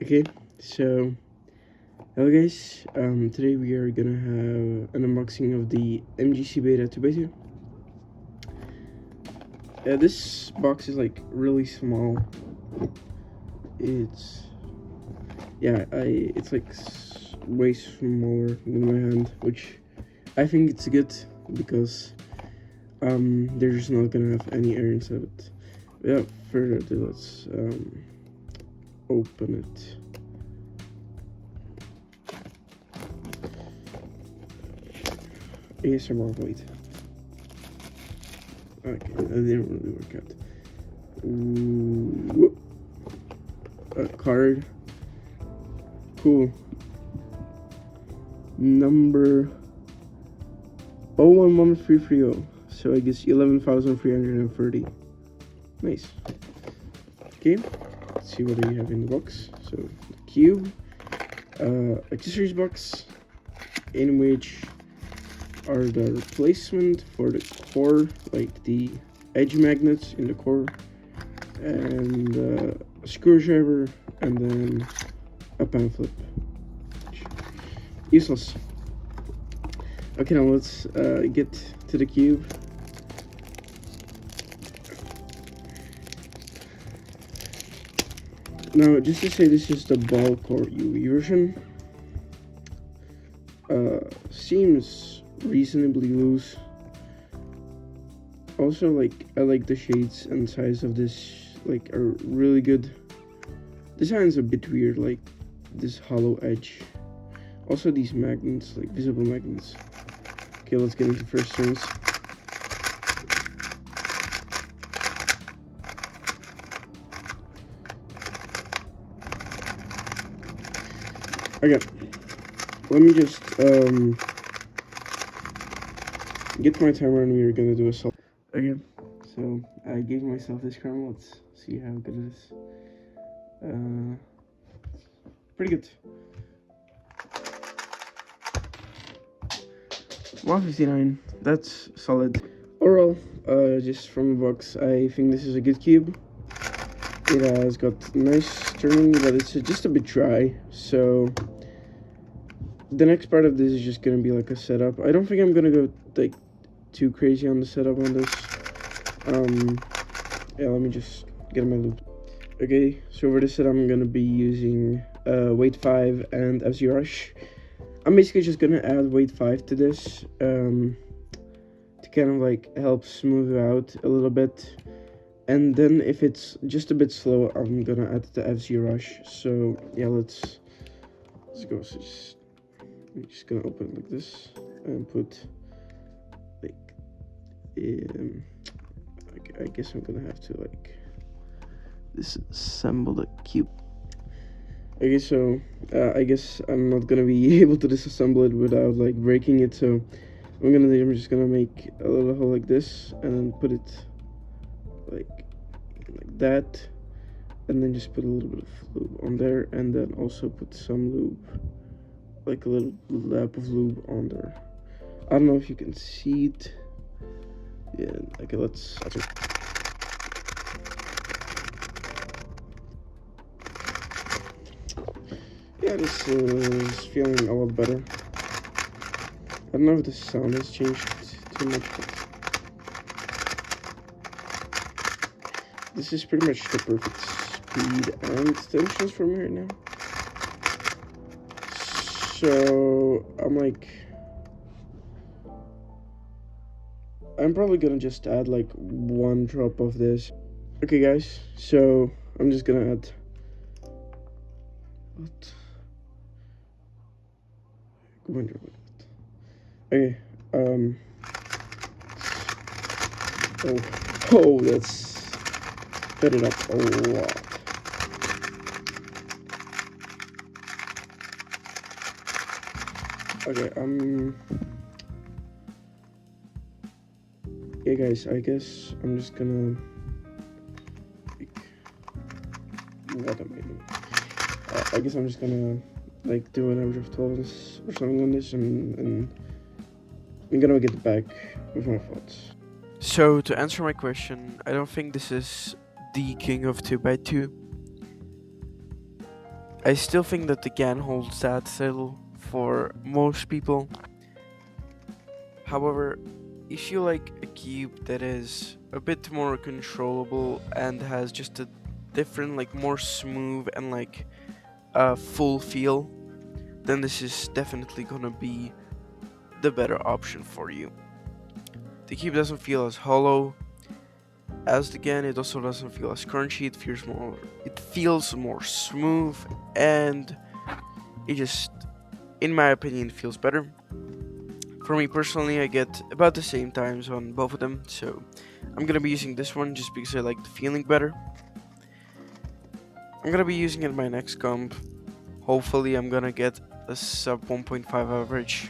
Okay, so hello guys. Today we are gonna have an unboxing of the Mgc Beta 2x2. This box is like really small. It's it's like way smaller than my hand, which I think it's good because they're just not gonna have any air inside it. Without further ado, let's open it. ASMR, wait. Okay, that didn't really work out. Ooh, a card. Cool. Number 011330. So I guess 11,330. Nice. Okay, let's see what we have in the box. So the cube, accessories box, in which are the replacement for the core, like the edge magnets in the core, and a screwdriver, and then a pan flip. Useless. Okay, now let's get to the cube. Now, just to say, this is the ball core UV version. Seems reasonably loose. Also, like, I like the shades and size of this, like, are really good. Design's a bit weird, like this hollow edge. Also these magnets, like visible magnets. Okay, let's get into first turns. Okay, let me just get my timer and we're gonna do a solve. Okay, so I gave myself this crown. Let's see how good it is. Pretty good. 159. That's solid. Overall, just from the box, I think this is a good cube. It has got nice turning, but it's just a bit dry. So the next part of this is just gonna be like a setup. I don't think I'm gonna go like too crazy on the setup on this. Yeah, let me just get my loop. Okay, so for this set I'm gonna be using weight 5 and FC Rush. I'm basically just gonna add weight 5 to this to kind of like help smooth it out a little bit, and then if it's just a bit slow I'm gonna add the FC Rush. So yeah, let's go. So I'm just gonna open it like this and put like I guess I'm gonna have to like disassemble the cube. Okay, so I guess I'm not gonna be able to disassemble it without like breaking it, so I'm just gonna make a little hole like this and then put it like that, and then just put a little bit of lube on there, and then also put some lube, like a little lap of lube on there. I don't know if you can see it. Yeah, okay, let's yeah, this is feeling a lot better. I don't know if the sound has changed too much, but this is pretty much the perfect speed and tensions for me right now. So I'm probably gonna just add like 1 drop of this. Okay guys, so I'm just gonna add what? 1 drop. Okay, oh, that's fed it up a lot. Okay, yeah guys, I guess I'm just gonna, what am I doing? I guess I'm just gonna like do an average of 12 or something on this, and I'm gonna get back with my thoughts. So to answer my question, I don't think this is the king of 2x2. I still think that the GAN holds that title for most people. However, if you like a cube that is a bit more controllable and has just a different, like more smooth and like a full feel, then this is definitely gonna be the better option for you. The cube doesn't feel as hollow as the GAN, it also doesn't feel as crunchy, it feels more smooth, and it just, in my opinion, feels better. For me personally, I get about the same times on both of them, so I'm gonna be using this one just because I like the feeling better. I'm gonna be using it in my next comp. Hopefully I'm gonna get a sub 1.5 average.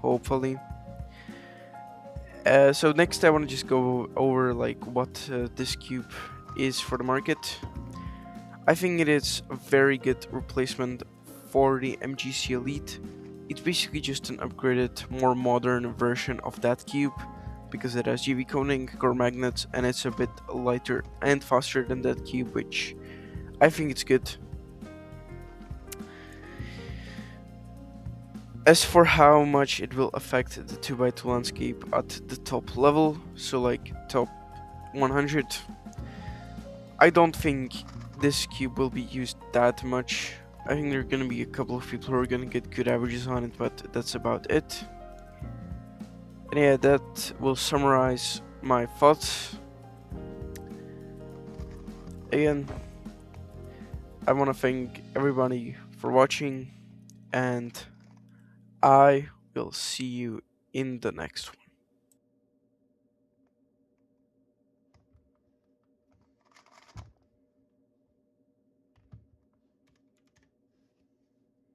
Hopefully. So next I want to just go over like what this cube is for the market. I think it is a very good replacement for the MGC Elite. It's basically just an upgraded, more modern version of that cube because it has UV coating, core magnets, and it's a bit lighter and faster than that cube, which I think it's good. As for how much it will affect the 2x2 landscape at the top level, so like top 100, I don't think this cube will be used that much. I think there are gonna be a couple of people who are gonna get good averages on it, but that's about it. And yeah, that will summarize my thoughts. Again, I want to thank everybody for watching, and I will see you in the next one.